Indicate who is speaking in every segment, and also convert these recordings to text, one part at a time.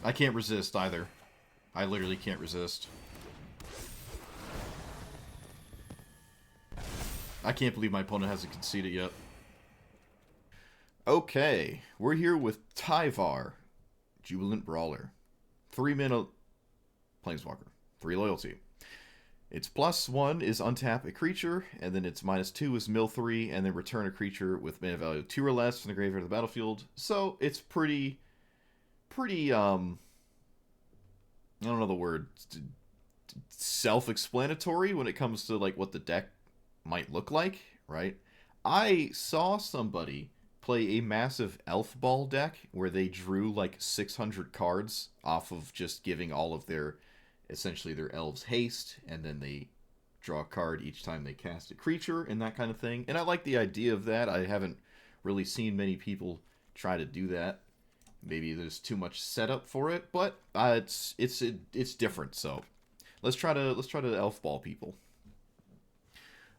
Speaker 1: I can't resist either. I literally can't resist. I can't believe my opponent hasn't conceded yet. Okay, we're here with Tyvar, Jubilant Brawler. 3-mana Planeswalker. 3 loyalty. Its +1 is untap a creature, and then its -2 is mill 3, and then return a creature with mana value 2 or less from the graveyard to the battlefield. So it's pretty, I don't know the word, self-explanatory when it comes to like what the deck might look like, right? I saw somebody play a massive Elf Ball deck where they drew like 600 cards off of just giving all of their, essentially their elves haste, and then they draw a card each time they cast a creature and that kind of thing. And I like the idea of that. I haven't really seen many people try to do that. Maybe there's too much setup for it, but it's different. So let's try to Elf Ball people.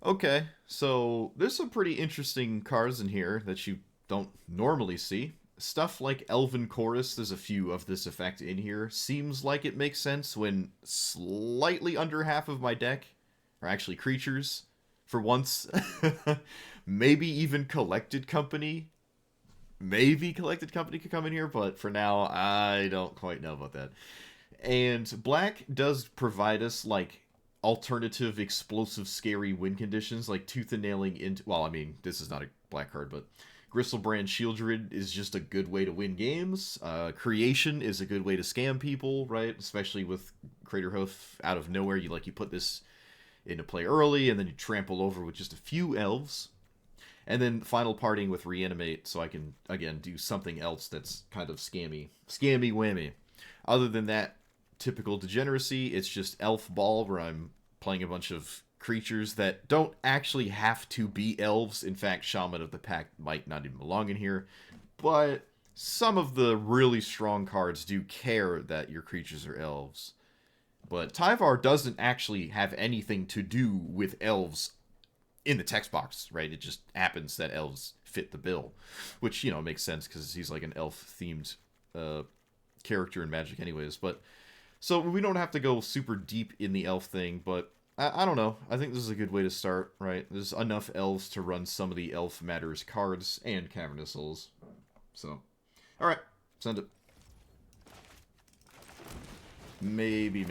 Speaker 1: Okay, so there's some pretty interesting cards in here that you don't normally see. Stuff like Elven Chorus, there's a few of this effect in here. Seems like it makes sense when slightly under half of my deck are actually creatures, for once. Maybe even Collected Company. Maybe Collected Company could come in here, but for now, I don't quite know about that. And black does provide us, like, alternative, explosive, scary win conditions, like Tooth and Nailing into... Well, I mean, this is not a black card, but Gristlebrand Shieldred is just a good way to win games. Creation is a good way to scam people, right? Especially with Craterhoof out of nowhere. You put this into play early, and then you trample over with just a few elves. And then final parting with Reanimate, so I can, again, do something else that's kind of scammy. Scammy whammy. Other than that, typical degeneracy, it's just Elf Ball, where I'm playing a bunch of creatures that don't actually have to be elves. In fact, Shaman of the Pack might not even belong in here. But some of the really strong cards do care that your creatures are elves. But Tyvar doesn't actually have anything to do with elves in the text box, right? It just happens that elves fit the bill. Which, you know, makes sense because he's like an elf-themed character in Magic anyways. But so we don't have to go super deep in the elf thing, but I don't know. I think this is a good way to start, right? There's enough elves to run some of the Elf Matters cards and Cavernous Souls. So, alright, send it. Maybe.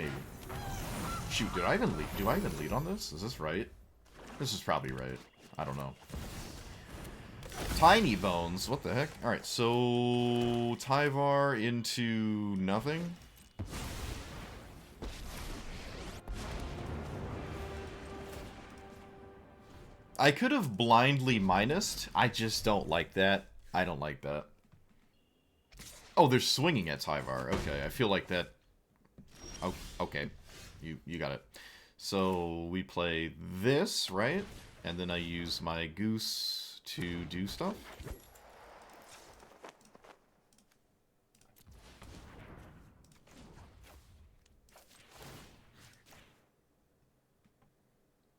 Speaker 1: Shoot, do I even lead on this? Is this right? This is probably right. I don't know. Tiny Bones, what the heck? Alright, so Tyvar into nothing. I could have blindly minused. I just don't like that. I don't like that. Oh, they're swinging at Tyvar. Okay, I feel like that... Oh, okay. You got it. So we play this, right? And then I use my Goose to do stuff.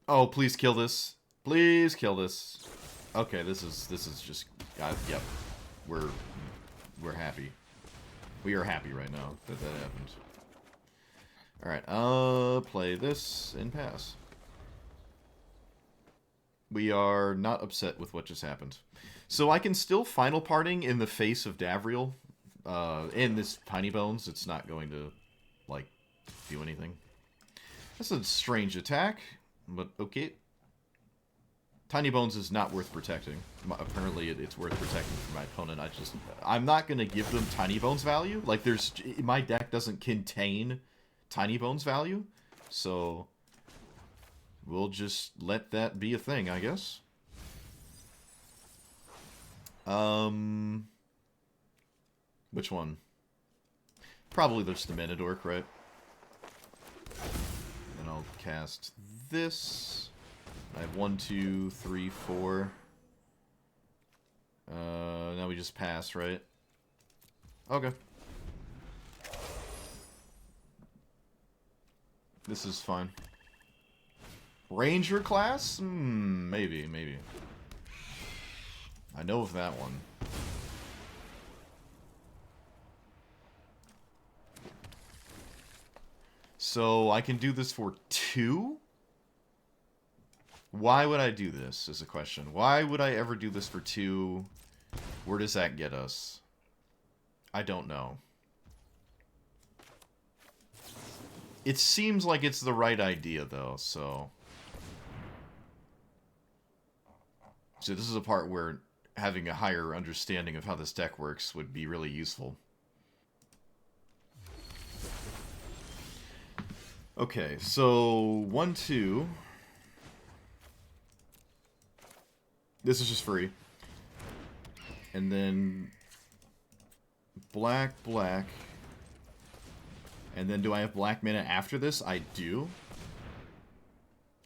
Speaker 1: Oh, please kill this. Please kill this. Okay, this is just... yep. We're happy. We are happy right now that that happened. Alright, play this and pass. We are not upset with what just happened. So I can still final parting in the face of Davriel. And this Tiny Bones, it's not going to, like, do anything. That's a strange attack, but okay. Tiny Bones is not worth protecting. Apparently, it's worth protecting for my opponent. I'm not going to give them Tiny Bones value. Like, my deck doesn't contain Tiny Bones value. So, we'll just let that be a thing, I guess. Which one? Probably just the Manadork, right? And I'll cast this. I have 1, 2, 3, 4. Now we just pass, right? Okay. This is fine. Ranger class? Maybe. I know of that one. So I can do this for 2? Why would I do this, is a question. Why would I ever do this for 2? Where does that get us? I don't know. It seems like it's the right idea, though, so... So this is a part where having a higher understanding of how this deck works would be really useful. Okay, so 1, 2. This is just free. And then black, black. And then do I have black mana after this? I do.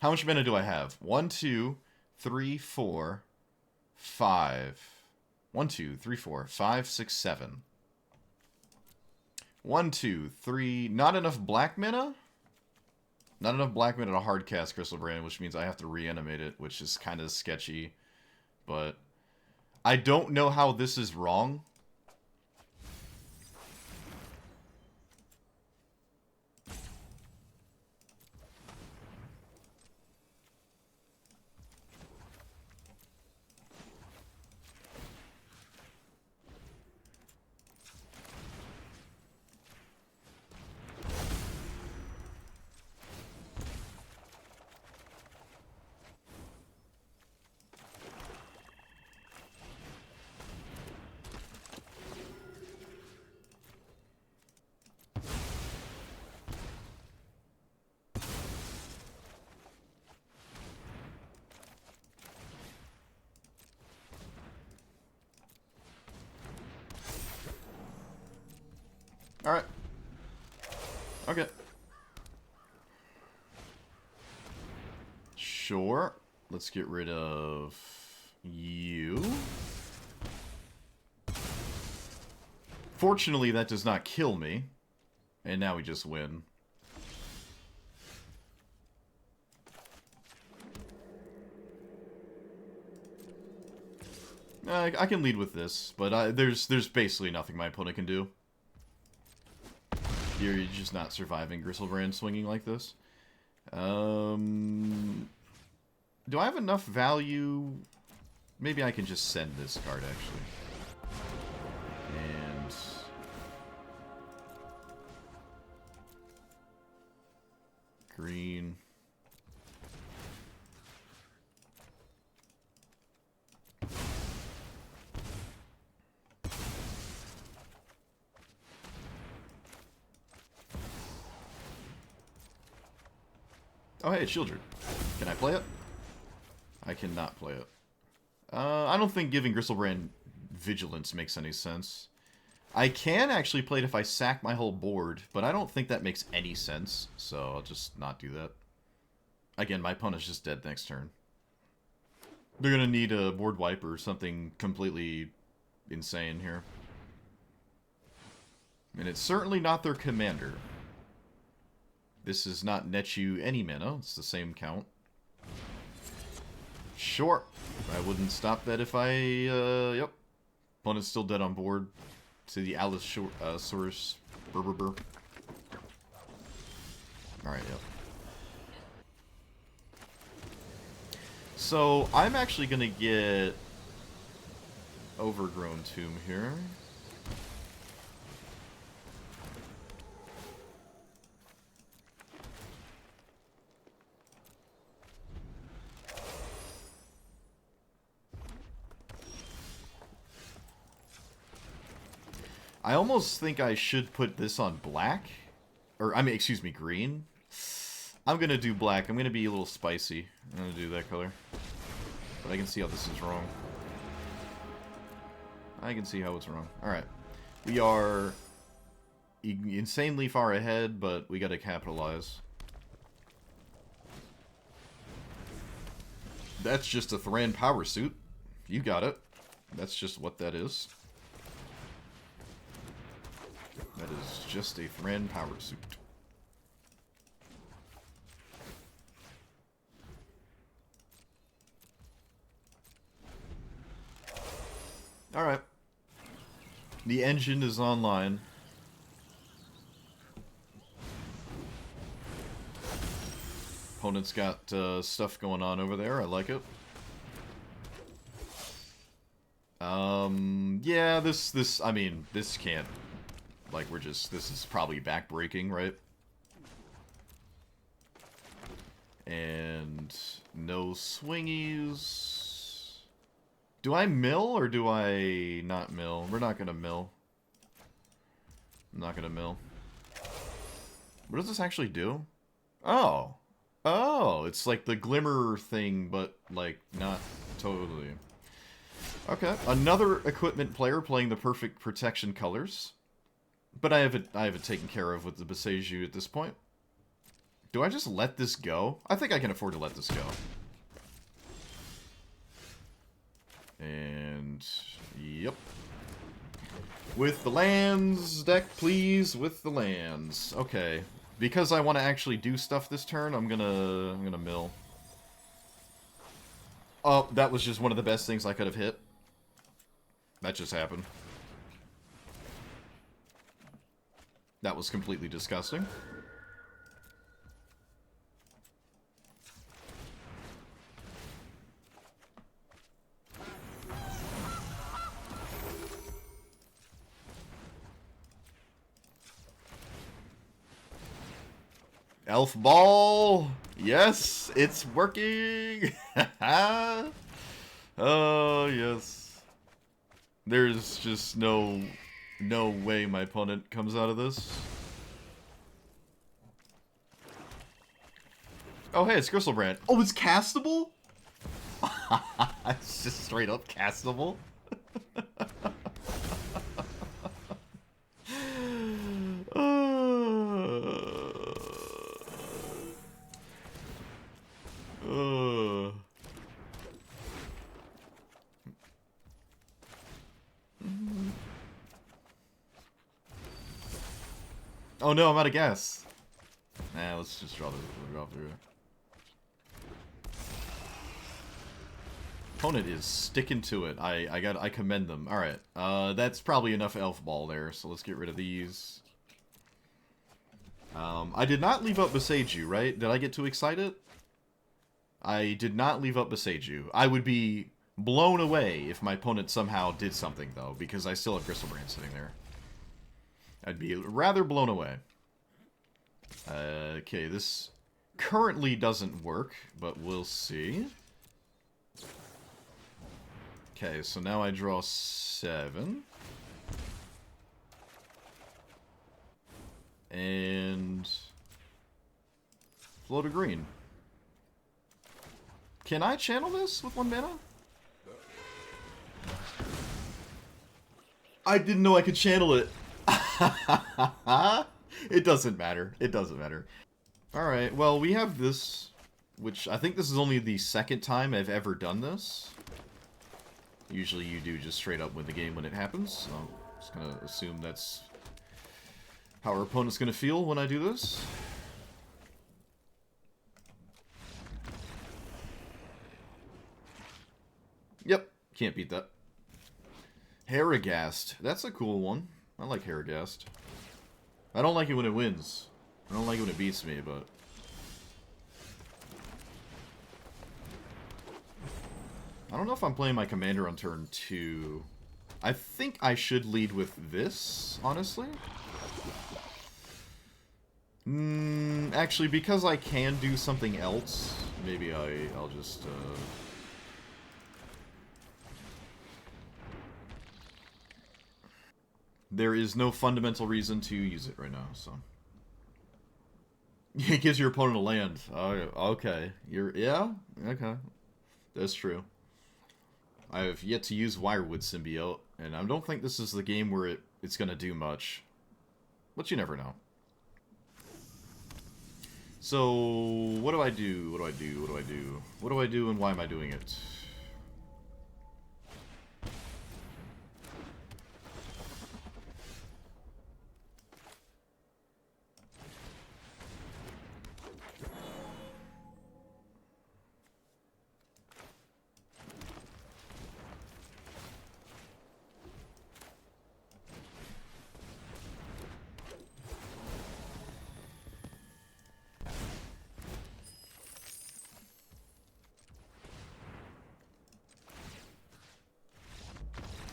Speaker 1: How much mana do I have? 1, 2, 3, 4, 5. 1, 2, 3, 4, 5, 6, 7. 1, 2, 3. Not enough black mana? Not enough black mana to hard cast Crystal Brand, which means I have to reanimate it, which is kind of sketchy. But I don't know how this is wrong. Alright. Okay. Sure. Let's get rid of you. Fortunately, that does not kill me. And now we just win. I can lead with this, but there's basically nothing my opponent can do. You're just not surviving Gristlebrand swinging like this. Do I have enough value? Maybe I can just send this card, actually. And... green. Oh, hey, it's Shieldred. Can I play it? I cannot play it. I don't think giving Gristlebrand Vigilance makes any sense. I can actually play it if I sack my whole board, but I don't think that makes any sense, so I'll just not do that. Again, my opponent's just dead next turn. They're gonna need a board wipe or something completely insane here. And it's certainly not their commander. This does not net you any mana. It's the same count. Sure. I wouldn't stop that if I, yep. Opponent's still dead on board. To the Allosaurus. Alright, yep. So, I'm actually gonna get Overgrown Tomb here. I almost think I should put this on black. Or, I mean, excuse me, green. I'm gonna do black. I'm gonna be a little spicy. I'm gonna do that color. But I can see how this is wrong. I can see how it's wrong. Alright. We are insanely far ahead, but we gotta capitalize. That's just a Thran power suit. You got it. That's just what that is. That is just a Thran power suit. Alright. The engine is online. opponent's got stuff going on over there. I like it. Yeah, I mean, this can't, like, this is probably backbreaking, right? And no swingies. Do I mill or do I not mill? We're not gonna mill. I'm not gonna mill. What does this actually do? Oh. Oh, it's like the glimmer thing, but, like, not totally. Okay, another equipment player playing the perfect protection colors. But I have it taken care of with the Beseju at this point. Do I just let this go? I think I can afford to let this go. And... yep. With the lands, deck, please, with the lands. Okay. Because I want to actually do stuff this turn, I'm gonna mill. Oh, that was just one of the best things I could have hit. That just happened. That was completely disgusting. Elf ball! Yes, it's working! Oh, yes. There's just no way my opponent comes out of this. Oh, hey, it's Gristlebrand. Oh, it's castable? It's just straight up castable? Oh no, I'm out of gas. Nah, let's just draw through. Opponent is sticking to it. I commend them. Alright. That's probably enough elf ball there, so let's get rid of these. I did not leave up Beseju, right? Did I get too excited? I did not leave up Beseju. I would be blown away if my opponent somehow did something, though, because I still have Gristlebrand sitting there. I'd be rather blown away. Okay, this currently doesn't work, but we'll see. Okay, so now I draw 7. And float a green. Can I channel this with 1 mana? I didn't know I could channel it. It doesn't matter. It doesn't matter. Alright, well, we have this, which I think this is only the second time I've ever done this. Usually you do just straight up win the game when it happens, so I'm just gonna assume that's how our opponent's gonna feel when I do this. Yep, can't beat that. Harrogast. That's a cool one. I like Harrogast. I don't like it when it wins. I don't like it when it beats me, but... I don't know if I'm playing my commander on turn 2. I think I should lead with this, honestly. Actually, because I can do something else, maybe I'll just... There is no fundamental reason to use it right now, so... It gives your opponent a land. Okay. Yeah? Okay. That's true. I have yet to use Wirewood Symbiote, and I don't think this is the game where it's gonna do much. But you never know. So, what do I do? What do I do? What do I do? What do I do, and why am I doing it?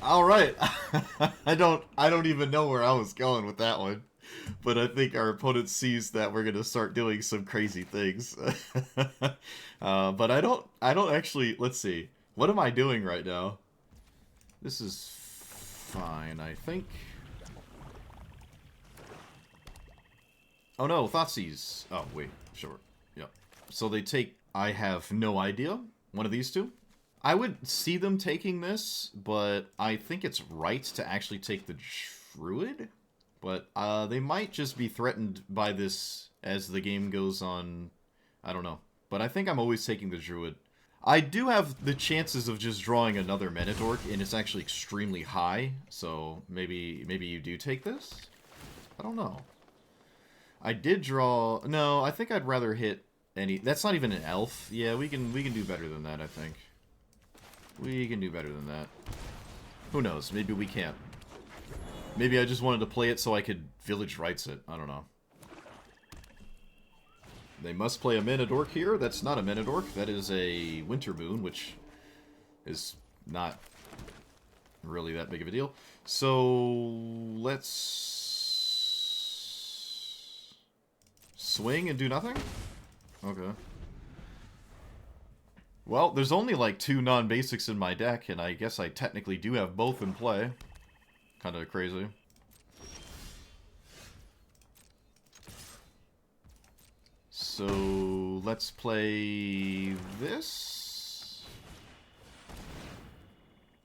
Speaker 1: All right. I don't even know where I was going with that one. But I think our opponent sees that we're gonna start doing some crazy things. But I don't actually. Let's see. What am I doing right now? This is fine, I think. Oh no, Thoughtseize. Oh wait, sure. Yep. So they take. I have no idea. One of these two. I would see them taking this, but I think it's right to actually take the Druid. But they might just be threatened by this as the game goes on. I don't know. But I think I'm always taking the Druid. I do have the chances of just drawing another Menadork, and it's actually extremely high. So maybe you do take this? I don't know. I did draw... No, I think I'd rather hit any... That's not even an elf. Yeah, we can do better than that, I think. We can do better than that. Who knows? Maybe we can't. Maybe I just wanted to play it so I could Village Rites it. I don't know. They must play a Menadork here. That's not a Menadork. That is a Winter Moon, which is not really that big of a deal. So, let's swing and do nothing? Okay. Well, there's only like 2 non-basics in my deck, and I guess I technically do have both in play. Kind of crazy. So, let's play this.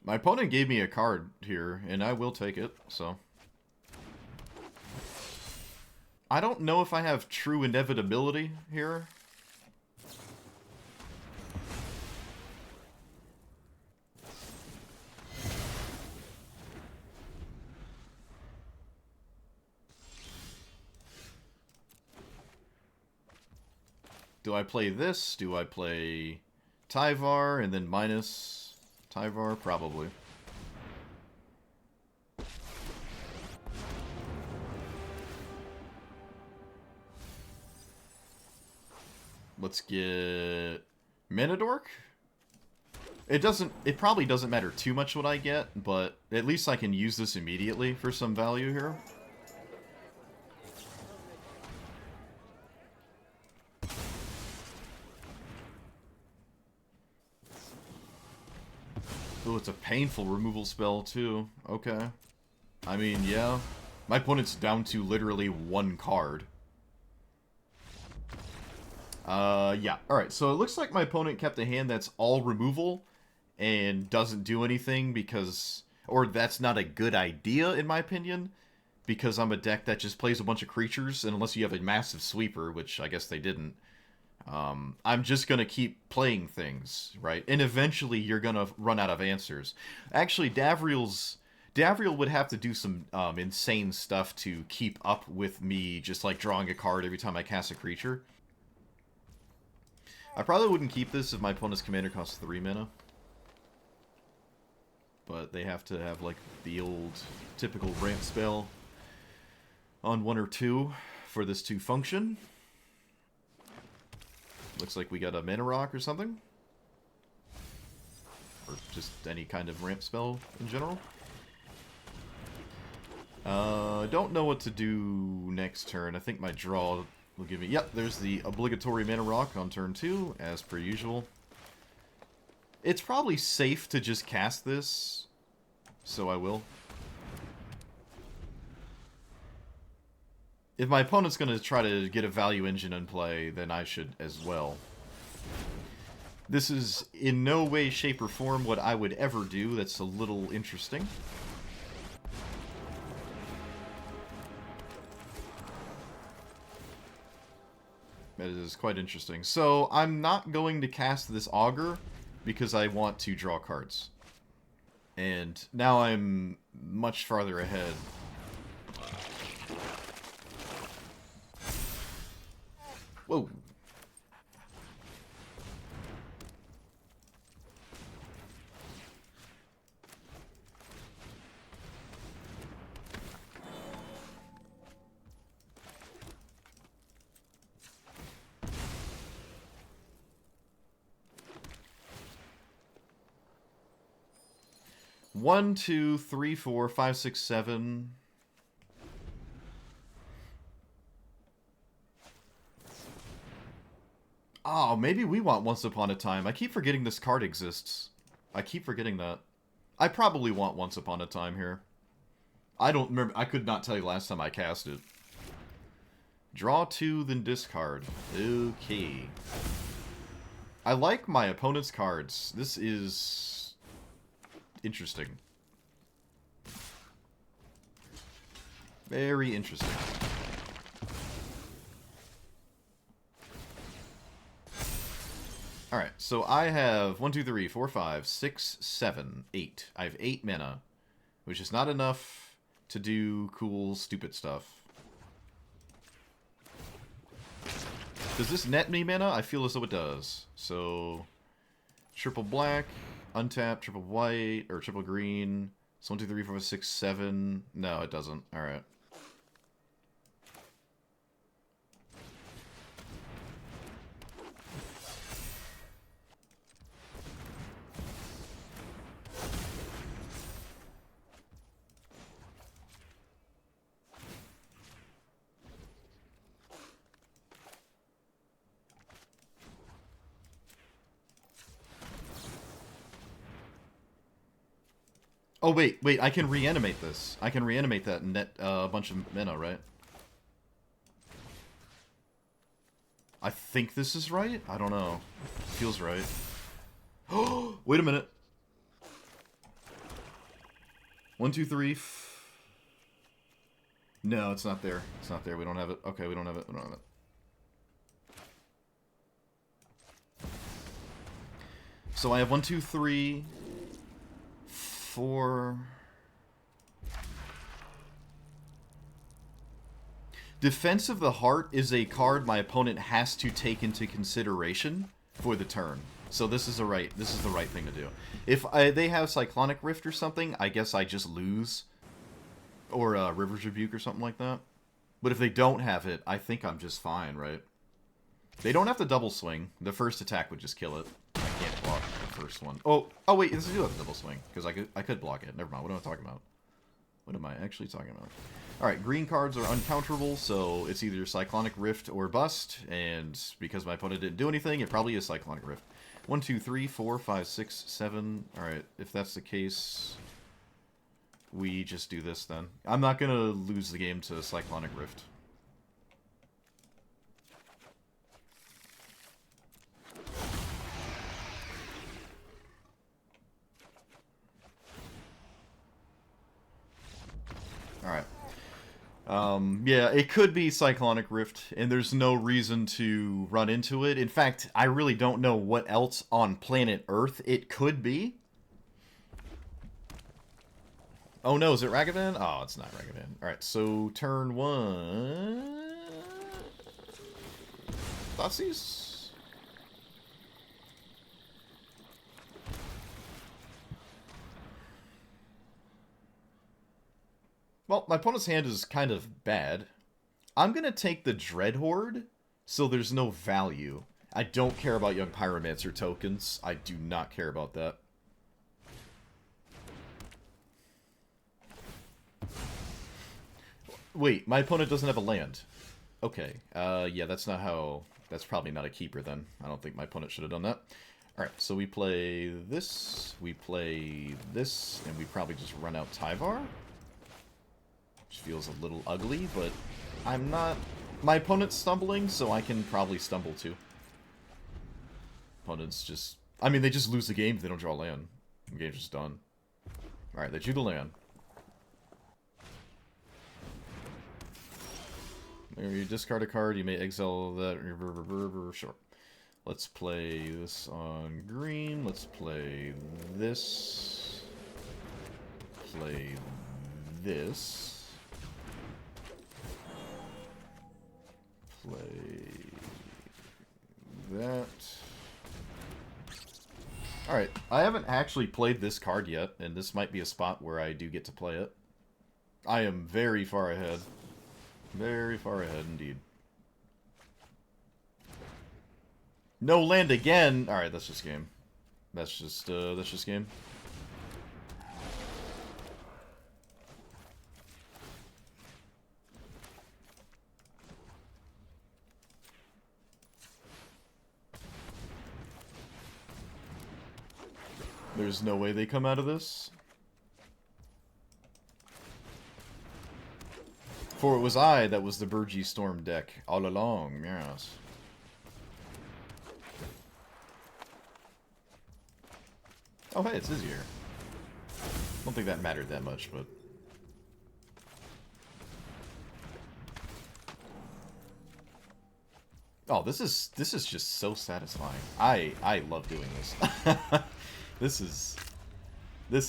Speaker 1: My opponent gave me a card here, and I will take it, so. I don't know if I have true inevitability here. Do I play this? Do I play Tyvar and then minus Tyvar? Probably. Let's get Menadork. It probably doesn't matter too much what I get, but at least I can use this immediately for some value here. Oh, it's a painful removal spell, too. Okay. I mean, yeah. My opponent's down to literally 1 card. Yeah. Alright, so it looks like my opponent kept a hand that's all removal and doesn't do anything because... Or that's not a good idea, in my opinion, because I'm a deck that just plays a bunch of creatures, and unless you have a massive sweeper, which I guess they didn't, I'm just gonna keep playing things, right? And eventually you're gonna run out of answers. Actually, Davriel would have to do some insane stuff to keep up with me just like drawing a card every time I cast a creature. I probably wouldn't keep this if my opponent's commander costs 3 mana. But they have to have like the old typical ramp spell on 1 or 2 for this to function. Looks like we got a Mana Rock or something. Or just any kind of ramp spell in general. Don't know what to do next turn. I think my draw will give me... Yep, there's the obligatory Mana Rock on turn 2, as per usual. It's probably safe to just cast this, so I will. If my opponent's going to try to get a value engine in play, then I should as well. This is in no way, shape, or form what I would ever do. That's a little interesting. That is quite interesting. So, I'm not going to cast this Augur because I want to draw cards. And now I'm much farther ahead. Whoa. 1, 2, 3, 4, 5, 6, 7. Oh, maybe we want Once Upon a Time. I keep forgetting this card exists. I keep forgetting that. I probably want Once Upon a Time here. I don't remember. I could not tell you last time I cast it. Draw 2, then discard. Okay. I like my opponent's cards. This is interesting. Very interesting. Alright, so I have 1, 2, 3, 4, 5, 6, 7, 8. I have 8 mana, which is not enough to do cool, stupid stuff. Does this net me mana? I feel as though it does. So, triple black, untap, triple white, or triple green. So 1, 2, 3, 4, 5, 6, 7. No, it doesn't. Alright. Oh, wait, I can reanimate this. I can reanimate that and net a bunch of mana, right? I think this is right? I don't know. Feels right. Oh, wait a minute. 1, 2, 3. No, it's not there. It's not there. We don't have it. Okay, we don't have it. We don't have it. So I have 1, 2, 3... 4. Defense of the Heart is a card my opponent has to take into consideration for the turn. So this is the right thing to do. If they have Cyclonic Rift or something, I guess I just lose. Or River's Rebuke or something like that. But if they don't have it, I think I'm just fine, right? They don't have to double swing. The first attack would just kill it. I can't block the first one. Oh wait, this is do have a double swing because I could block it. Never mind. What am I talking about? What am I actually talking about? All right, green cards are uncounterable, so it's either Cyclonic Rift or bust. And because my opponent didn't do anything, it probably is Cyclonic Rift. 1, 2, 3, 4, 5, 6, 7. All right, if that's the case, we just do this then. I'm not gonna lose the game to Cyclonic Rift. Alright. Yeah, it could be Cyclonic Rift, and there's no reason to run into it. In fact, I really don't know what else on planet Earth it could be. Oh no, is it Ragavan? Oh, it's not Ragavan. Alright, so turn 1... Thoughtseize? Well, my opponent's hand is kind of bad. I'm going to take the Dreadhorde, so there's no value. I don't care about Young Pyromancer tokens. I do not care about that. Wait, my opponent doesn't have a land. Okay, yeah, that's not how... That's probably not a keeper then. I don't think my opponent should have done that. Alright, so we play this, and we probably just run out Tyvar. Which feels a little ugly, but I'm not... My opponent's stumbling, so I can probably stumble too. Opponents just... I mean, they just lose the game if they don't draw land. The game's just done. Alright, they drew the land. You discard a card, you may exile that... Sure. Let's play this on green. Let's play this. Play this. Play that. Alright, I haven't actually played this card yet, and this might be a spot where I do get to play it. I am very far ahead. Very far ahead indeed. No land again! Alright, that's just game. That's just game. There's no way they come out of this. For it was I that was the Burgee Storm deck all along, yes. Oh hey, it's easier. Don't think that mattered that much, but... Oh, this is just so satisfying. I love doing this. This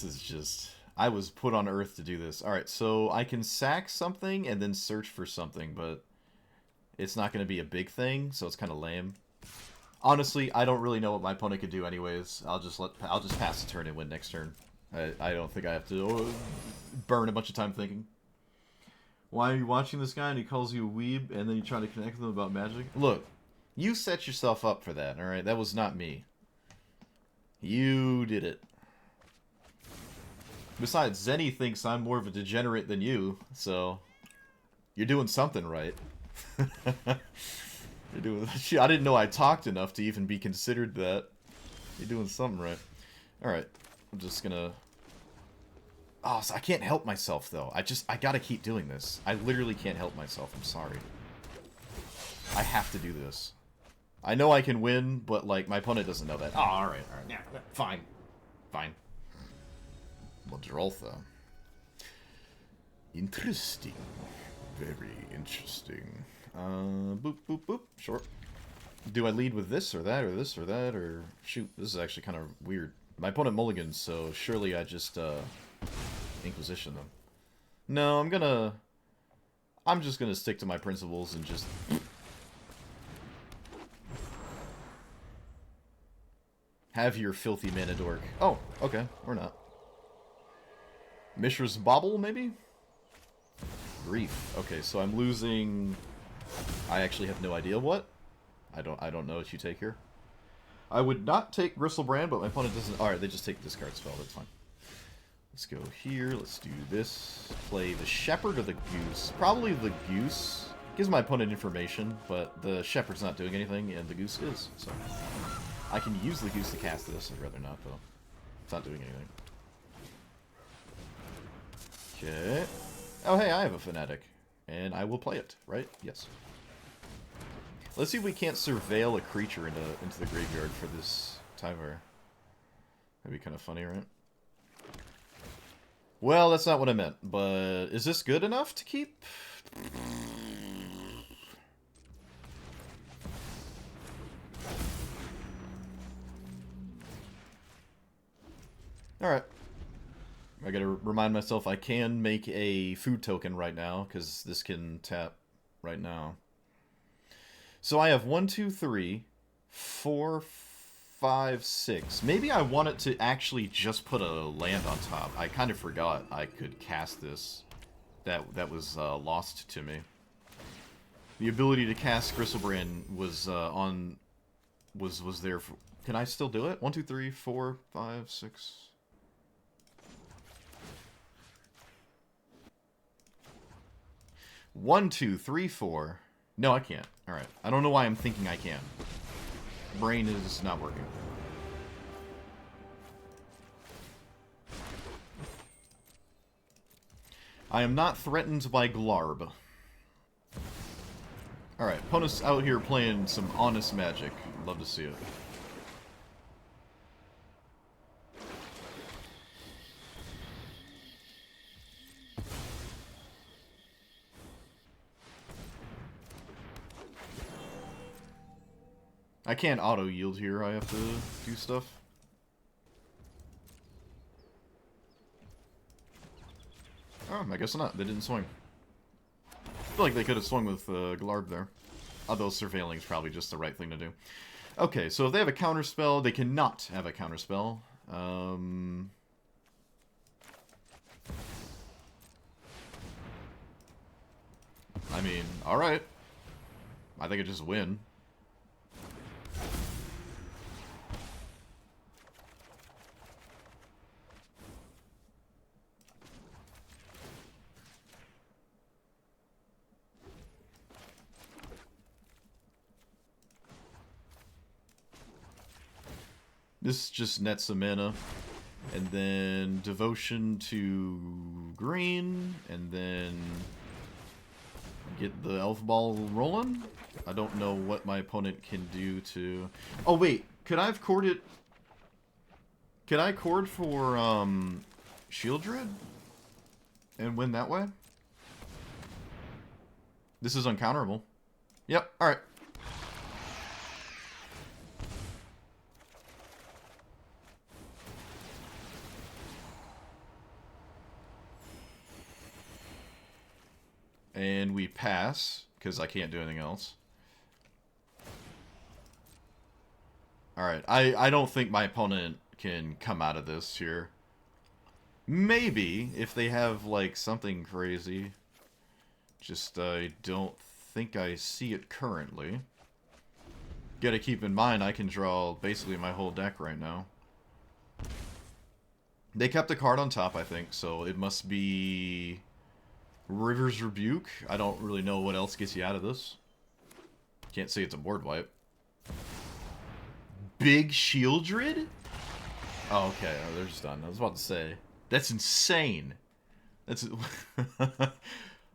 Speaker 1: is just... I was put on Earth to do this. Alright, so I can sack something and then search for something, but it's not going to be a big thing, so it's kind of lame. Honestly, I don't really know what my opponent could do anyways. I'll just pass the turn and win next turn. I don't think I have to burn a bunch of time thinking. Why are you watching this guy and he calls you a weeb and then you try to connect with him about magic? Look, you set yourself up for that, alright? That was not me. You did it. Besides, Zenny thinks I'm more of a degenerate than you, so you're doing something right. You're doing. I didn't know I talked enough to even be considered that. You're doing something right. Alright, I'm just gonna... Oh, so I can't help myself, though. I gotta keep doing this. I literally can't help myself. I'm sorry. I have to do this. I know I can win, but, like, my opponent doesn't know that. Oh, alright. Yeah, fine. Fine. Madroltha. Interesting. Very interesting. Boop, boop, boop. Sure. Do I lead with this or that or this or that or... Shoot, this is actually kind of weird. My opponent mulligans, so surely I just, Inquisition them. No, I'm just gonna stick to my principles and just... Have your filthy mana dork. Oh, okay, or not. Mishra's Bauble, maybe? Grief. Okay, so I'm losing... I actually have no idea what. I don't know what you take here. I would not take Gristlebrand, but my opponent doesn't... Alright, they just take the discard spell, that's fine. Let's go here, let's do this. Play the Shepherd or the Goose. Probably the Goose. Gives my opponent information, but the Shepherd's not doing anything, and the Goose is, so... I can use the Goose to cast this, I'd rather not, though. It's not doing anything. Okay. Oh, hey, I have a Fanatic. And I will play it, right? Yes. Let's see if we can't surveil a creature into the graveyard for this Tyvar. That'd be kind of funny, right? Well, that's not what I meant, but is this good enough to keep? Alright. I gotta remind myself I can make a food token right now, because this can tap right now. So I have 1, 2, 3, 4, 5, 6. Maybe I want it to actually just put a land on top. I kind of forgot I could cast this. That was lost to me. The ability to cast Gristlebrand was was there for... Can I still do it? 1, 2, 3, 4, 5, 6... 1, 2, 3, 4. No, I can't. Alright. I don't know why I'm thinking I can. Brain is not working. I am not threatened by Glarb. Alright, opponent's out here playing some honest magic. Love to see it. I can't auto-yield here, I have to do stuff. Oh, I guess not. They didn't swing. I feel like they could have swung with Glarb there. Although surveilling is probably just the right thing to do. Okay, so if they have a counterspell, they cannot have a counterspell. I mean, alright. I think I just win. This just nets some mana. And then Devotion to green, and then get the Elf Ball rolling. I don't know what my opponent can do to... Oh, wait. Could I have corded... Could I cord for, Shieldred? And win that way? This is uncounterable. Yep, alright. And we pass, because I can't do anything else. Alright, I don't think my opponent can come out of this here. Maybe, if they have, like, something crazy. Just, I don't think I see it currently. Gotta keep in mind, I can draw basically my whole deck right now. They kept a card on top, I think, so it must be... River's Rebuke. I don't really know what else gets you out of this. Can't say it's a board wipe. Big Shieldred? Oh, okay. Oh, they're just done. I was about to say. That's insane. That's...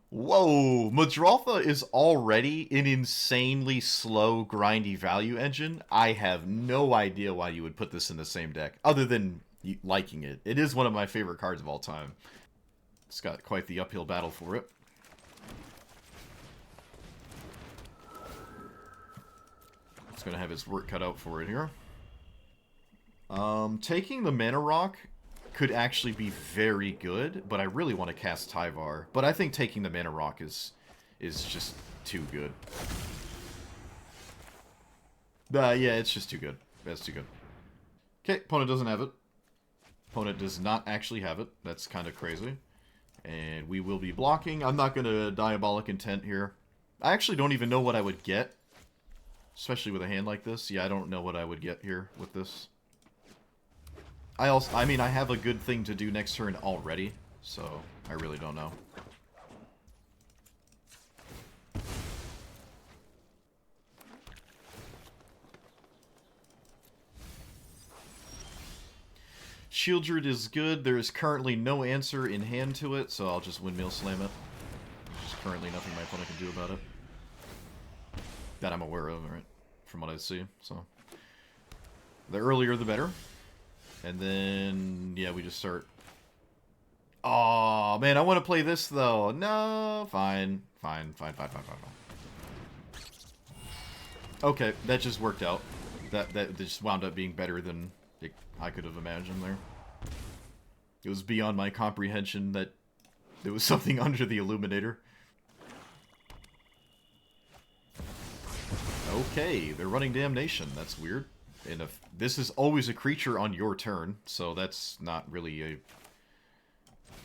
Speaker 1: Whoa! Madrotha is already an insanely slow, grindy value engine. I have no idea why you would put this in the same deck, other than liking it. It is one of my favorite cards of all time. It's got quite the uphill battle for it. It's gonna have its work cut out for it here. Taking the Mana Rock could actually be very good, but I really want to cast Tyvar. But I think taking the Mana Rock is just too good. Yeah, it's just too good. That's too good. Okay, opponent doesn't have it. Opponent does not actually have it. That's kind of crazy. And we will be blocking. I'm not going to Diabolic Intent here. I actually don't even know what I would get. Especially with a hand like this. Yeah, I don't know what I would get here with this. I mean, I have a good thing to do next turn already. So, I really don't know. Shieldred is good. There is currently no answer in hand to it, so I'll just Windmill Slam it. There's currently nothing my opponent can do about it. That I'm aware of, right? From what I see, so. The earlier the better. And then, yeah, we just start... Oh man, I want to play this, though. No, fine. Fine. Okay, that just worked out. That just wound up being better than I could have imagined there. It was beyond my comprehension that there was something under the Illuminator. Okay, they're running Damnation. That's weird. And if this is always a creature on your turn, so that's not really a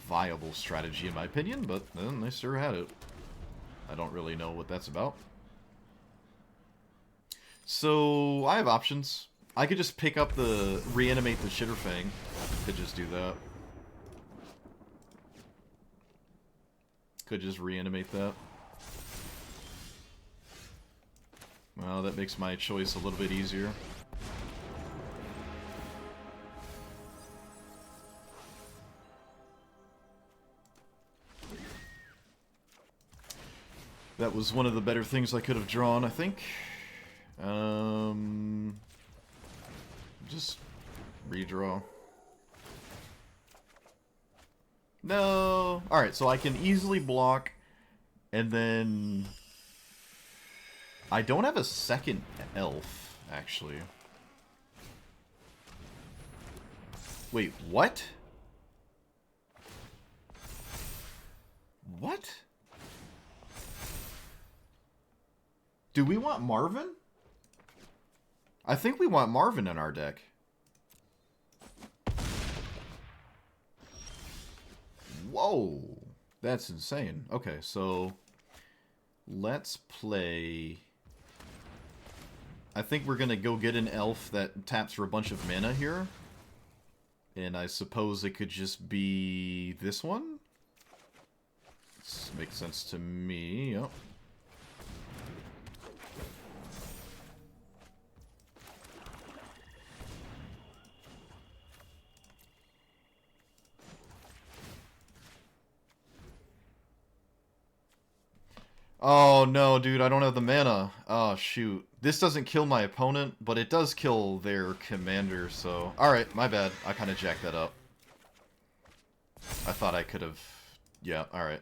Speaker 1: viable strategy in my opinion, but then they sure had it. I don't really know what that's about. So, I have options. I could just pick up the... reanimate the Shitterfang. Could just do that. Could just reanimate that. Well, that makes my choice a little bit easier. That was one of the better things I could have drawn, I think. Just redraw. No! Alright, so I can easily block, and then... I don't have a second elf, actually. Wait, what? What? Do we want Marvin? I think we want Marvin in our deck. Whoa! That's insane. Okay, so... let's play... I think we're gonna go get an elf that taps for a bunch of mana here. And I suppose it could just be this one? This makes sense to me, yep. Oh no, dude, I don't have the mana. Oh shoot. This doesn't kill my opponent, but it does kill their commander, so... Alright, my bad. I kind of jacked that up. I thought I could have... Yeah, alright.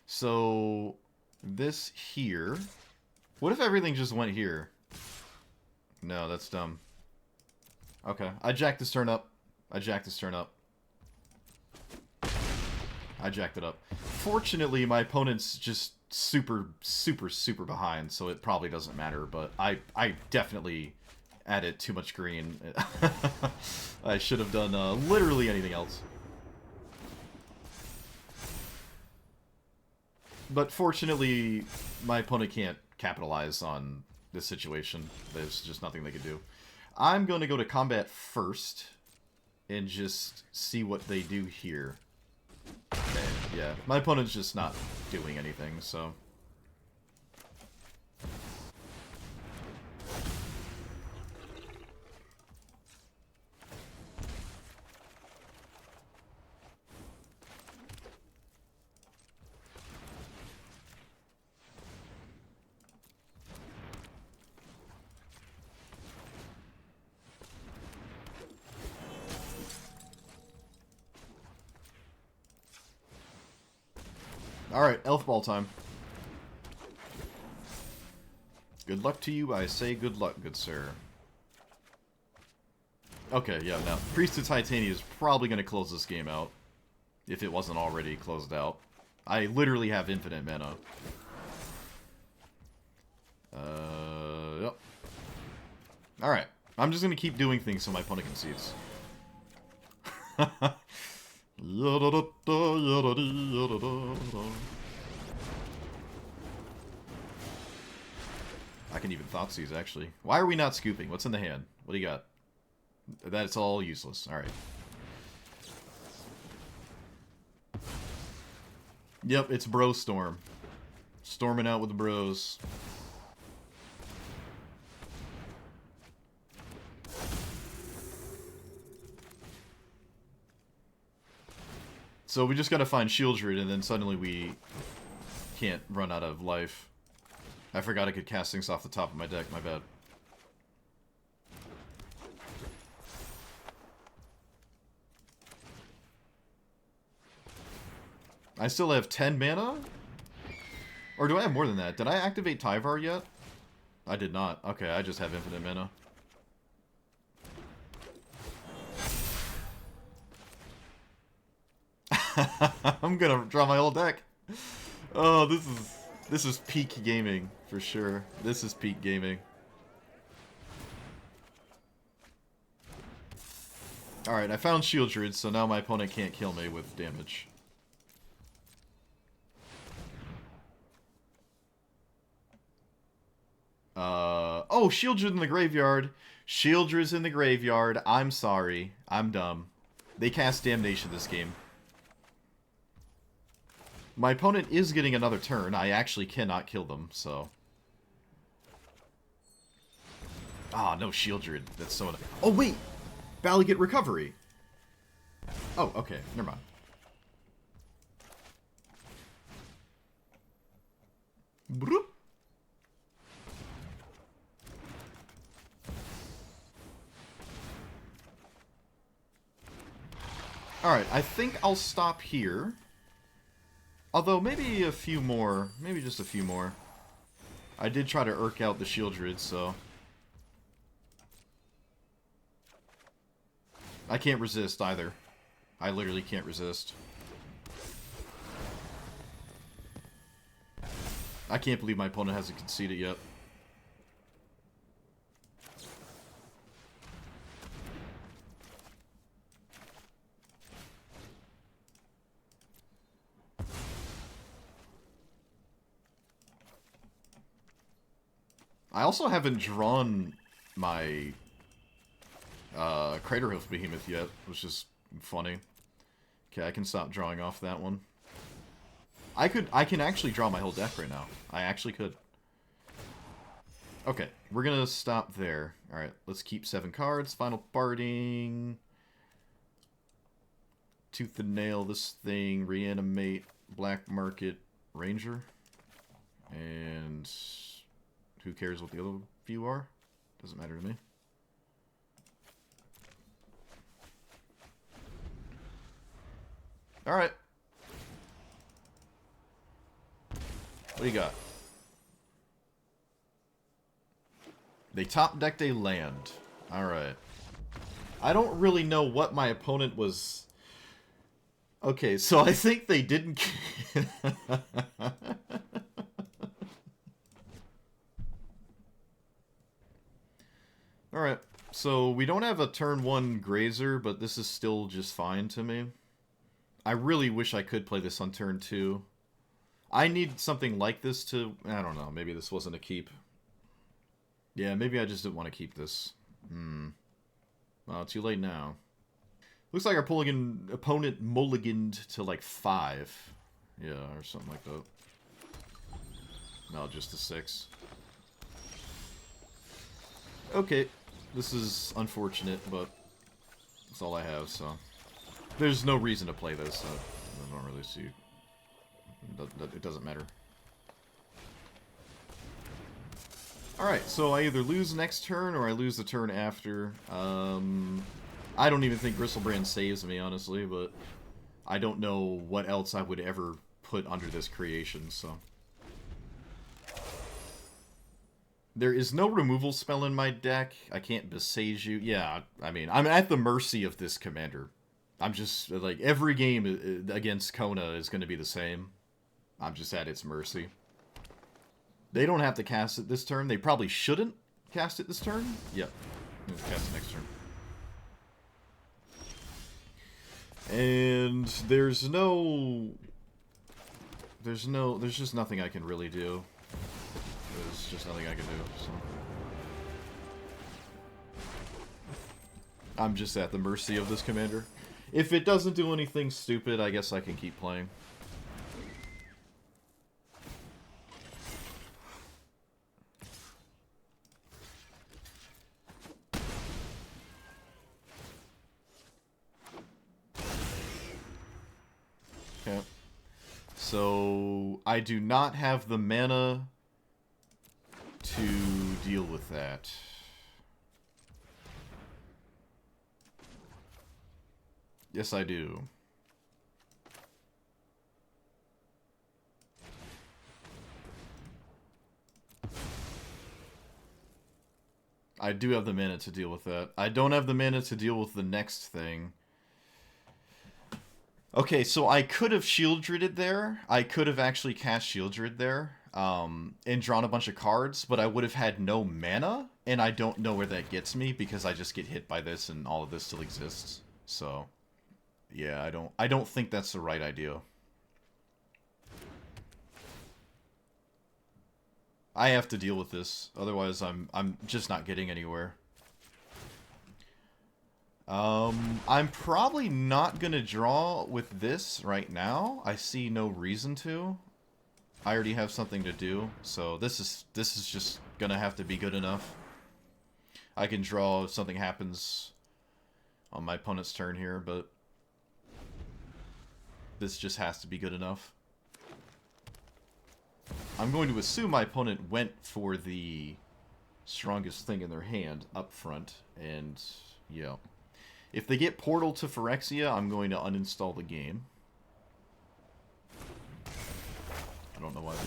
Speaker 1: So... This here... What if everything just went here? No, that's dumb. Okay, I jacked this turn up. I jacked this turn up. I jacked it up. Fortunately, my opponent's just super behind, so it probably doesn't matter, but I definitely added too much green. I should have done literally anything else. But fortunately, my opponent can't capitalize on this situation. There's just nothing they can do. I'm going to go to combat first and just see what they do here. Okay, yeah. My opponent's just not doing anything, so... Alright, elf ball time. Good luck to you, I say good luck, good sir. Okay, yeah, now, Priest of Titania is probably going to close this game out. If it wasn't already closed out. I literally have infinite mana. Yep. Alright, I'm just going to keep doing things so my opponent concedes. I can even Thoughtseize, actually. Why are we not scooping? What's in the hand? What do you got? That's all useless. Alright. Yep, it's Bro Storm. Storming out with the bros. So we just gotta find Shieldred, and then suddenly we can't run out of life. I forgot I could cast things off the top of my deck, my bad. I still have 10 mana? Or do I have more than that? Did I activate Tyvar yet? I did not. Okay, I just have infinite mana. I'm gonna draw my whole deck. Oh, this is peak gaming for sure. This is peak gaming. Alright, I found Shieldred, so now my opponent can't kill me with damage. Oh, Shieldred in the graveyard. Shieldred's in the graveyard. I'm sorry. I'm dumb. They cast Damnation this game. My opponent is getting another turn. I actually cannot kill them, so... Ah, no Shieldred. That's so... Oh, wait! Balligate Recovery! Oh, okay. Never mind. Broop. Alright, I think I'll stop here. Although, maybe a few more. Maybe just a few more. I did try to Urk out the Shieldred, so... I can't resist, either. I literally can't resist. I can't believe my opponent hasn't conceded yet. I also haven't drawn my Craterhoof Behemoth yet, which is funny. Okay, I can stop drawing off that one. I can actually draw my whole deck right now. I actually could. Okay, we're gonna stop there. Alright, let's keep 7 cards. Final Barding. Tooth and Nail this thing. Reanimate. Black Market. Ranger. And who cares what the other few are? Doesn't matter to me. Alright. What do you got? They top decked a land. Alright. I don't really know what my opponent was... Okay, so I think they didn't... Alright, so we don't have a turn 1 Grazer, but this is still just fine to me. I really wish I could play this on turn 2. I need something like this to... I don't know, maybe this wasn't a keep. Yeah, maybe I just didn't want to keep this. Well, too late now. Looks like our opponent mulliganed to like 5. Yeah, or something like that. No, just a 6. Okay, this is unfortunate, but that's all I have, so... There's no reason to play this, so I don't really see... It doesn't matter. Alright, so I either lose next turn or I lose the turn after. I don't even think Gristlebrand saves me, honestly, but I don't know what else I would ever put under this creation, so... There is no removal spell in my deck. I can't besage you. Yeah, I mean, I'm at the mercy of this commander. I'm just, like, every game against Kona is going to be the same. I'm just at its mercy. They don't have to cast it this turn. They probably shouldn't cast it this turn. Yep. Cast it next turn. And there's just nothing I can really do. There's just nothing I can do, so. I'm just at the mercy of this commander. If it doesn't do anything stupid, I guess I can keep playing. Okay. So, I do not have the mana to deal with that. Yes, I do. I do have the mana to deal with that. I don't have the mana to deal with the next thing. Okay, so I could have Shield Druided there. I could have actually cast Shield Druid there. And drawn a bunch of cards, but I would have had no mana, and I don't know where that gets me because I just get hit by this and all of this still exists. So, yeah, I don't think that's the right idea. I have to deal with this, otherwise I'm just not getting anywhere. I'm probably not gonna draw with this right now. I see no reason to. I already have something to do, so this is just gonna have to be good enough. I can draw if something happens on my opponent's turn here, but this just has to be good enough. I'm going to assume my opponent went for the strongest thing in their hand up front, and yeah. If they get Portal to Phyrexia, I'm going to uninstall the game. I don't know why they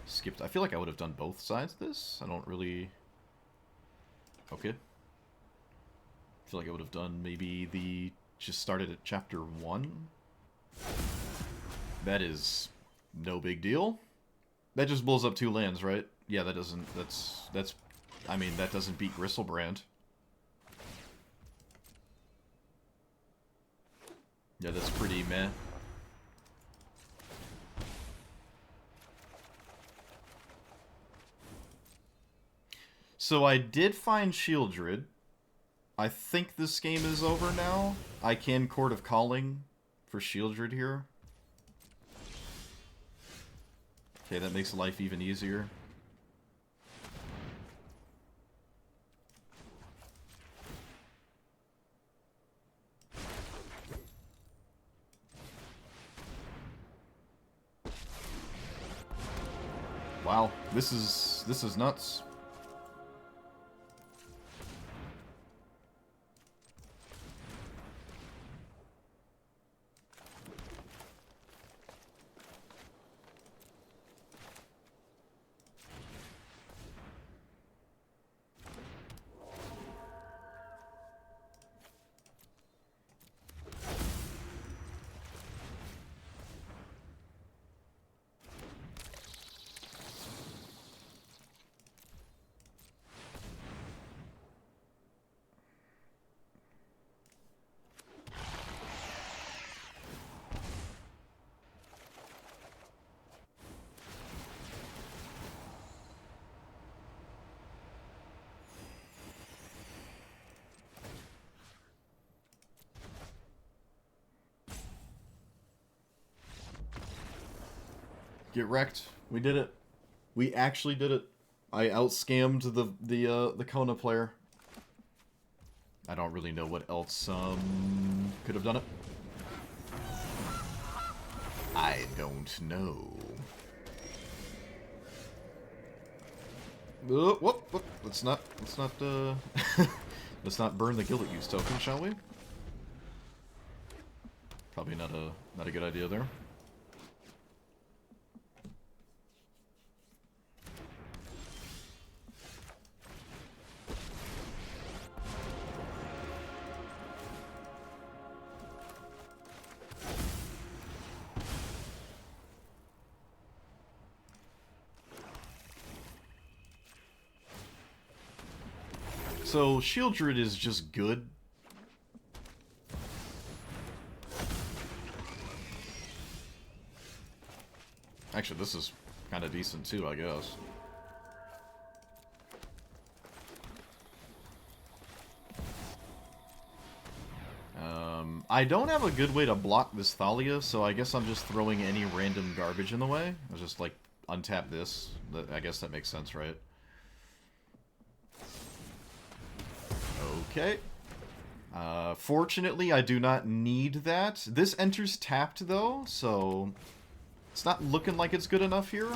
Speaker 1: skipped. I feel like I would have done both sides of this. I don't really... Okay. I feel like I would have done maybe just started at chapter 1. That is no big deal. That just blows up 2 lands, right? Yeah, that doesn't... That's... I mean, that doesn't beat Gristlebrand. Yeah, that's pretty meh. So I did find Shieldred. I think this game is over now. I can Court of Calling for Shieldred here. Okay, that makes life even easier. This is nuts. Get wrecked. We did it. We actually did it. I outscammed the Kona player. I don't really know what else could have done it. I don't know. Whoop. Let's not let's not burn the Gilded Use token, shall we? Probably not a good idea there. So, Shield Druid is just good. Actually, this is kind of decent too, I guess. I don't have a good way to block this Thalia, so I guess I'm just throwing any random garbage in the way. I'll just, like, untap this. I guess that makes sense, right? Okay. Fortunately, I do not need that. This enters tapped, though, so it's not looking like it's good enough here.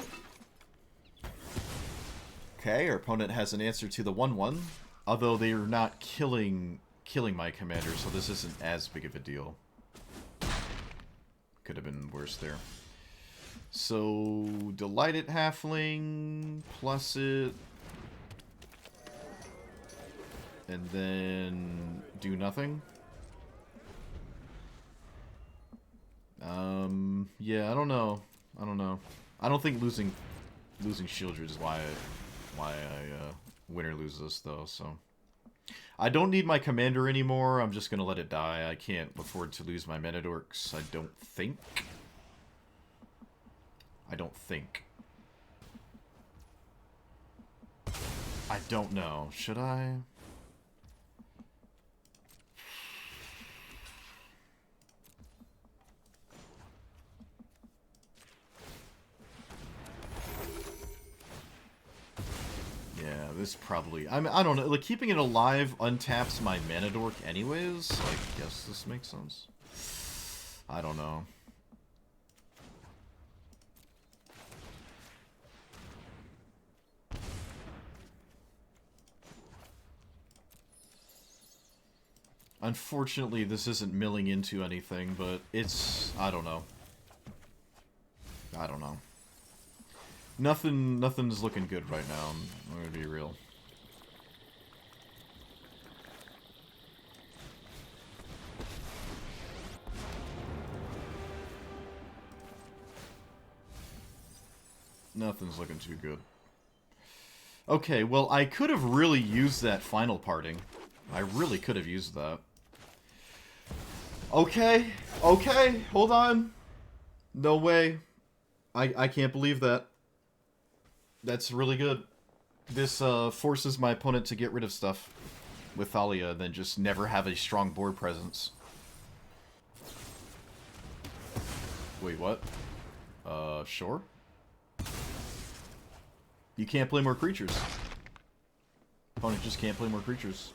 Speaker 1: Okay, our opponent has an answer to the 1/1, although they are not killing my commander, so this isn't as big of a deal. Could have been worse there. So, Delighted Halfling, plus it, and then do nothing. Yeah, I don't know. I don't think losing Shield Druid is why I win or lose this, though, so. I don't need my commander anymore. I'm just gonna let it die. I can't afford to lose my mana dorks, I don't think. I don't know. Should I? Yeah, this probably... I don't know. Like, keeping it alive untaps my mana dork anyways, so I guess this makes sense. I don't know. Unfortunately, this isn't milling into anything, but it's... I don't know. Nothing's looking good right now, I'm gonna be real. Nothing's looking too good. Okay, well, I could have really used that final parting. I really could have used that. Okay, hold on. No way. I can't believe that. That's really good. This forces my opponent to get rid of stuff with Thalia, and then just never have a strong board presence. Wait, what? Sure. You can't play more creatures. Opponent just can't play more creatures.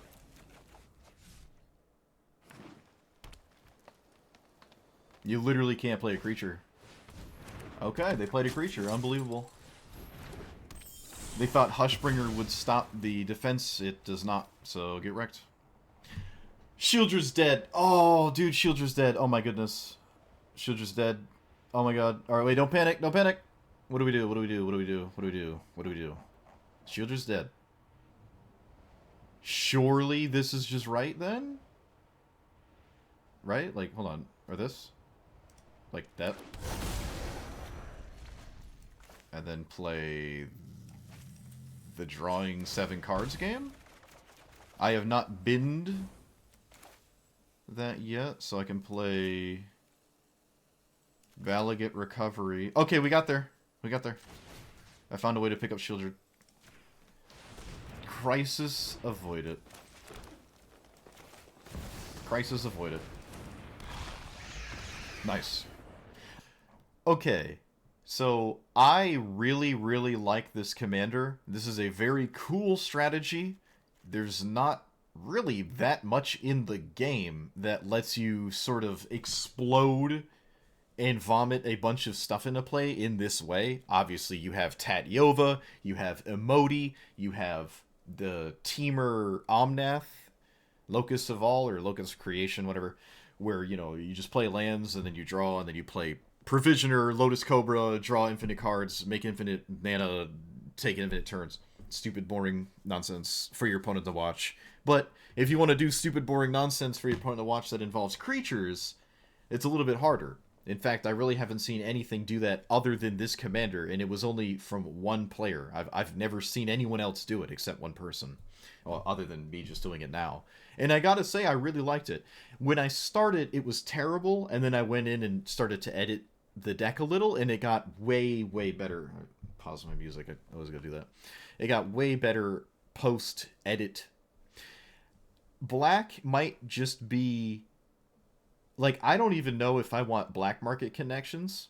Speaker 1: You literally can't play a creature. Okay, they played a creature. Unbelievable. They thought Hushbringer would stop the defense. It does not, so get wrecked. Shieldra's dead. Oh, dude, Shieldra's dead. Oh my goodness. Shieldra's dead. Oh my god. Alright, wait, don't panic. Don't panic. What do we do? What do we do? What do we do? What do we do? What do we do? Shieldra's dead. Surely this is just right then? Right? Like, hold on. Or this? Like that? And then play the drawing 7 cards game? I have not binned that yet, so I can play Valagate Recovery. Okay, we got there. We got there. I found a way to pick up Shieldred. Crisis avoided. Crisis avoided. Nice. Okay. So, I really, really like this commander. This is a very cool strategy. There's not really that much in the game that lets you sort of explode and vomit a bunch of stuff into play in this way. Obviously, you have Tatyova, you have Emoti, you have the Teamer Omnath, Locus of All, or Locus of Creation, whatever, where, you know, you just play lands, and then you draw, and then you play Provisioner, Lotus Cobra, draw infinite cards, make infinite mana, take infinite turns. Stupid, boring nonsense for your opponent to watch. But if you want to do stupid, boring nonsense for your opponent to watch that involves creatures, it's a little bit harder. In fact, I really haven't seen anything do that other than this commander, and it was only from one player. I've never seen anyone else do it except one person, well, other than me just doing it now. And I gotta say, I really liked it. When I started, it was terrible, and then I went in and started to edit the deck a little, and it got way, way better. Pause my music. I always gotta do that. It got way better post-edit. Black might just be... Like, I don't even know if I want black market connections.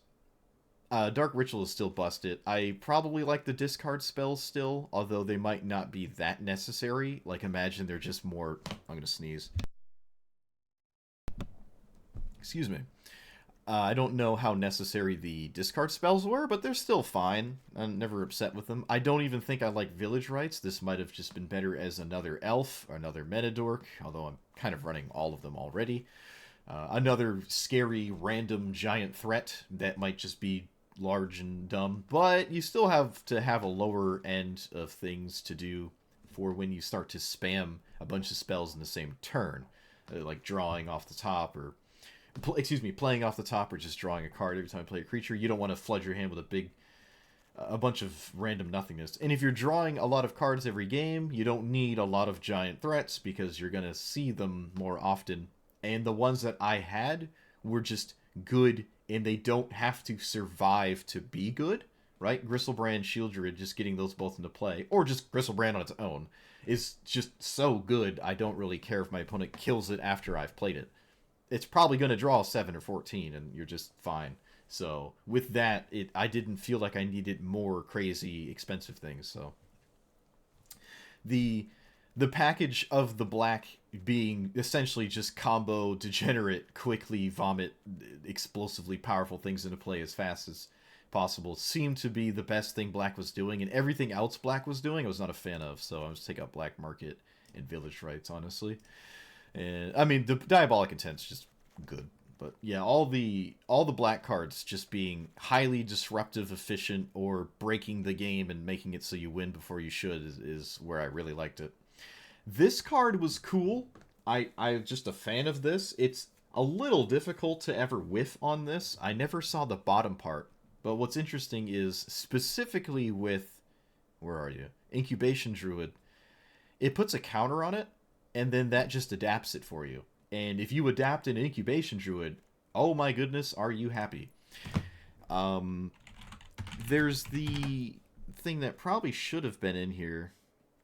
Speaker 1: Dark Ritual is still busted. I probably like the discard spells still, although they might not be that necessary. Like, imagine they're just more... I'm gonna sneeze. Excuse me. I don't know how necessary the discard spells were, but they're still fine. I'm never upset with them. I don't even think I like Village Rites. This might have just been better as another elf, or another Metadork, although I'm kind of running all of them already. Another scary, random, giant threat that might just be large and dumb, but you still have to have a lower end of things to do for when you start to spam a bunch of spells in the same turn, like drawing off the top, or playing off the top, or just drawing a card every time you play a creature. You don't want to flood your hand with a bunch of random nothingness. And if you're drawing a lot of cards every game, you don't need a lot of giant threats because you're gonna see them more often. And the ones that I had were just good, and they don't have to survive to be good, right? Gristlebrand, Shieldred, just getting those both into play, or just Gristlebrand on its own, is just so good, I don't really care if my opponent kills it after I've played it. It's probably going to draw 7 or 14, and you're just fine. So, with that, I didn't feel like I needed more crazy, expensive things, so... The package of the black being essentially just combo, degenerate, quickly vomit, explosively powerful things into play as fast as possible seemed to be the best thing black was doing, and everything else black was doing I was not a fan of, so I was taking out Black Market and Village Rites, honestly. And I mean, the Diabolic Intent's just good, but yeah, all the black cards just being highly disruptive, efficient, or breaking the game and making it so you win before you should is where I really liked it. This card was cool. I'm just a fan of this. It's a little difficult to ever whiff on this. I never saw the bottom part. But what's interesting is, specifically with... Where are you? Incubation Druid. It puts a counter on it, and then that just adapts it for you. And if you adapt an Incubation Druid, oh my goodness, are you happy. There's the thing that probably should have been in here.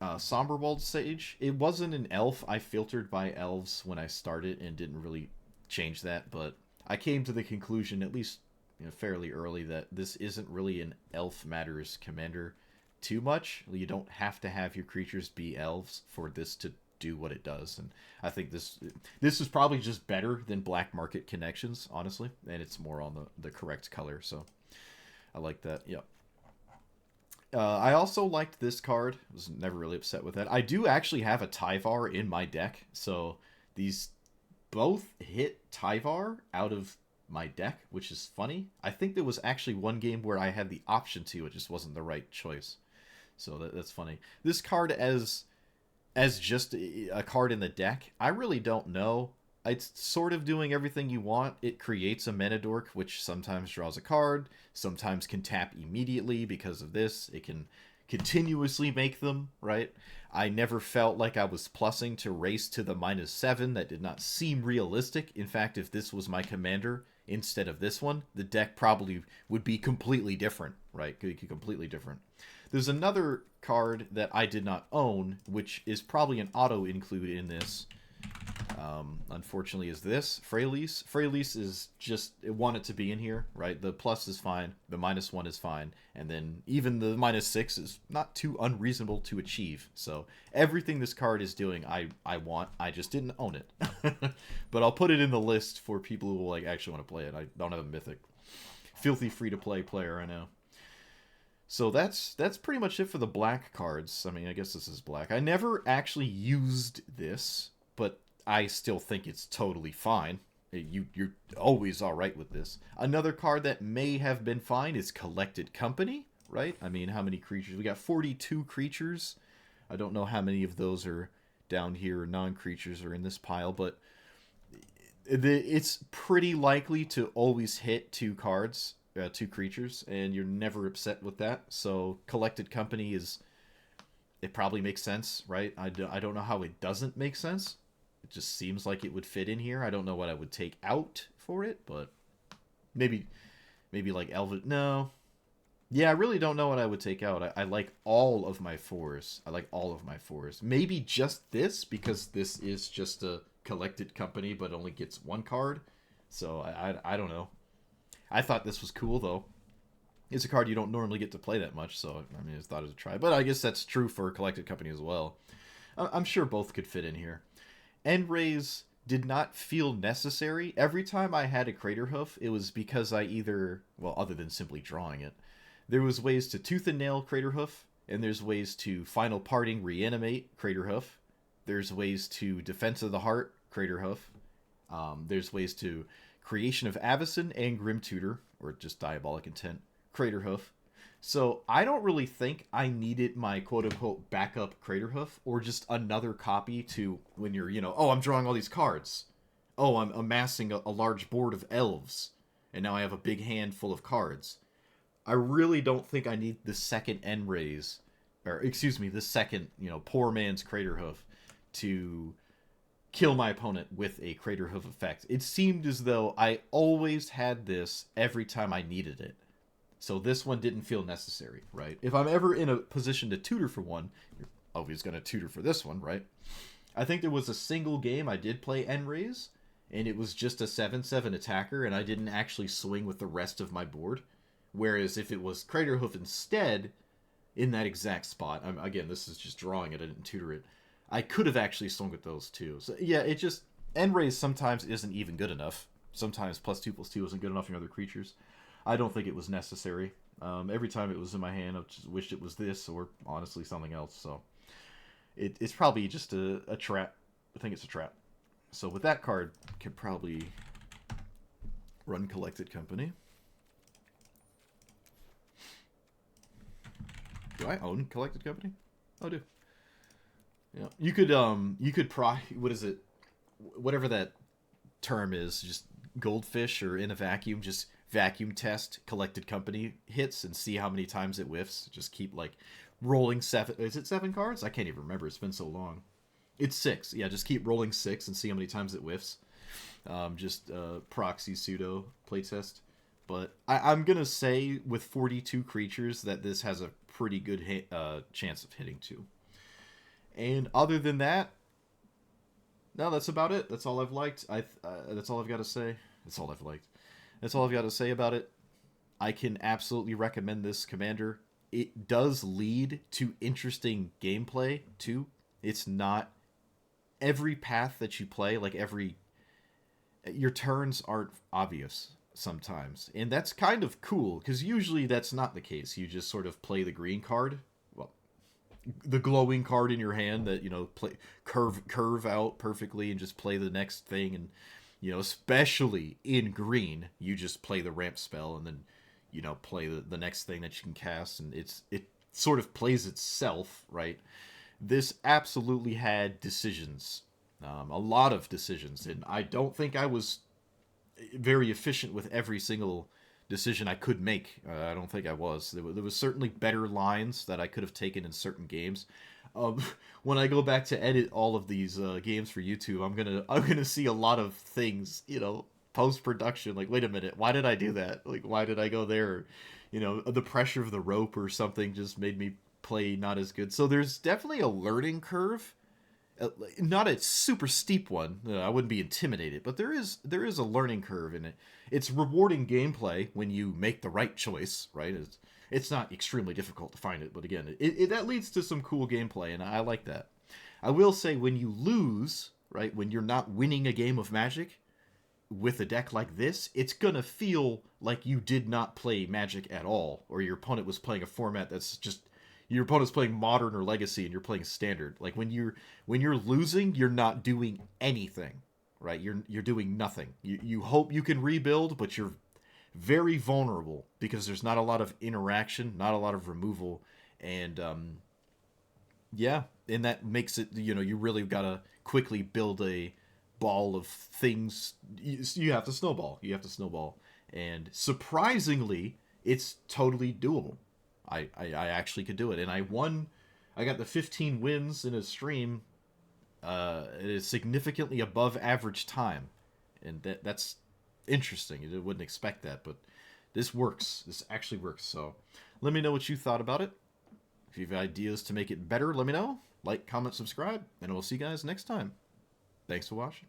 Speaker 1: Somberwald Sage. It wasn't an elf. I filtered by elves when I started and didn't really change that, but I came to the conclusion, at least fairly early, that this isn't really an elf matters commander too much. You don't have to have your creatures be elves for this to do what it does, and I think this is probably just better than Black Market Connections, honestly, and it's more on the correct color, so I like that. Yep. I also liked this card. Was never really upset with that. I do actually have a Tyvar in my deck, so these both hit Tyvar out of my deck, which is funny. I think there was actually one game where I had the option to, it just wasn't the right choice. So that's funny. This card as just a card in the deck, I really don't know. It's sort of doing everything you want. It creates a mana dork, which sometimes draws a card, sometimes can tap immediately because of this. It can continuously make them, right? I never felt like I was plussing to race to the -7. That did not seem realistic. In fact, if this was my commander instead of this one, the deck probably would be completely different, right? Completely different. There's another card that I did not own, which is probably an auto include in this. Unfortunately, is this Freylease. Freylease is just, it wanted to be in here, right? The plus is fine, the -1 is fine, and then even the -6 is not too unreasonable to achieve. So everything this card is doing, I want. I just didn't own it. But I'll put it in the list for people who like actually want to play it. I don't have a mythic. Filthy free-to-play player, I know. So that's pretty much it for the black cards. I mean, I guess this is black. I never actually used this, but I still think it's totally fine. You're always all right with this. Another card that may have been fine is Collected Company, right? I mean, how many creatures? We got 42 creatures. I don't know how many of those are down here, non-creatures are in this pile, but it's pretty likely to always hit two cards, two creatures, and you're never upset with that. So Collected Company is, it probably makes sense, right? I don't know how it doesn't make sense. It just seems like it would fit in here. I don't know what I would take out for it, but maybe like Elven. No. Yeah, I really don't know what I would take out. I like all of my 4s. I like all of my 4s. Maybe just this, because this is just a Collected Company, but only gets one card. So I don't know. I thought this was cool, though. It's a card you don't normally get to play that much, so I mean, I just thought it was a try. But I guess that's true for Collected Company as well. I'm sure both could fit in here. End-Raise did not feel necessary. Every time I had a Crater Hoof, it was because I either, well, other than simply drawing it, there was ways to Tooth and Nail Crater Hoof, and there's ways to Final Parting Reanimate Crater Hoof. There's ways to Defense of the Heart Crater Hoof. There's ways to Creation of Avacyn and Grim Tutor, or just Diabolic Intent Crater Hoof. So I don't really think I needed my quote-unquote backup Crater Hoof, or just another copy to when you're, oh, I'm drawing all these cards. Oh, I'm amassing a large board of elves, and now I have a big hand full of cards. I really don't think I need the second End-Raise, or excuse me, the second, poor man's Crater Hoof to kill my opponent with a Crater Hoof effect. It seemed as though I always had this every time I needed it. So this one didn't feel necessary, right? If I'm ever in a position to tutor for one, you're always going to tutor for this one, right? I think there was a single game I did play End-Raise, and it was just a 7/7 attacker, and I didn't actually swing with the rest of my board. Whereas if it was Crater Hoof instead, in that exact spot, again, this is just drawing it, I didn't tutor it, I could have actually swung with those too. So yeah, it just, End-Raise sometimes isn't even good enough. Sometimes +2/+2 isn't good enough in other creatures. I don't think it was necessary. Every time it was in my hand, I just wished it was this, or honestly something else. So it's probably just a trap. I think it's a trap. So with that card, could probably run Collected Company. Do I own Collected Company? Oh, I do. Yeah, you could what is it? Whatever that term is, just goldfish or in a vacuum, just vacuum test Collected Company hits and see how many times it whiffs. Just keep like rolling 7. Is it 7 cards? I can't even remember. It's been so long. It's 6. Yeah, just keep rolling 6 and see how many times it whiffs. Just proxy pseudo playtest. But I'm going to say with 42 creatures that this has a pretty good chance of hitting 2. And other than that, no, that's about it. That's all I've liked. That's all I've got to say. That's all I've liked. That's all I've got to say about it. I can absolutely recommend this commander. It does lead to interesting gameplay, too. It's not every path that you play, like your turns aren't obvious. sometimes. And that's kind of cool, because usually that's not the case. You just sort of play the green card. Well, the glowing card in your hand that, play curve out perfectly and just play the next thing. And, especially in green, you just play the ramp spell and then, play the next thing that you can cast. And it sort of plays itself, right? This absolutely had decisions. A lot of decisions. And I don't think I was very efficient with every single decision I could make. I don't think I was. There was certainly better lines that I could have taken in certain games. Um, when I go back to edit all of these games for YouTube, I'm gonna see a lot of things, post production. Like, wait a minute, why did I do that? Like, why did I go there? The pressure of the rope or something just made me play not as good. So there's definitely a learning curve, not a super steep one. I wouldn't be intimidated, but there is a learning curve in it. It's rewarding gameplay when you make the right choice, right? It's not extremely difficult to find it, but again, that leads to some cool gameplay, and I like that. I will say, when you lose, right, when you're not winning a game of Magic with a deck like this, it's gonna feel like you did not play Magic at all, or your opponent was playing a format that's just, your opponent's playing Modern or Legacy and you're playing Standard. Like, when you're losing, you're not doing anything, right? You're doing nothing. You hope you can rebuild, but you're very vulnerable because there's not a lot of interaction, not a lot of removal, and yeah, and that makes it, you really gotta quickly build a ball of things. You have to snowball. And surprisingly, it's totally doable. I actually could do it, and I won. I got the 15 wins in a stream. It is significantly above average time, and that's interesting. You wouldn't expect that, but this works. This actually works. So let me know what you thought about it. If you have ideas to make it better, let me know. Like, comment, subscribe, and we'll see you guys next time. Thanks for watching.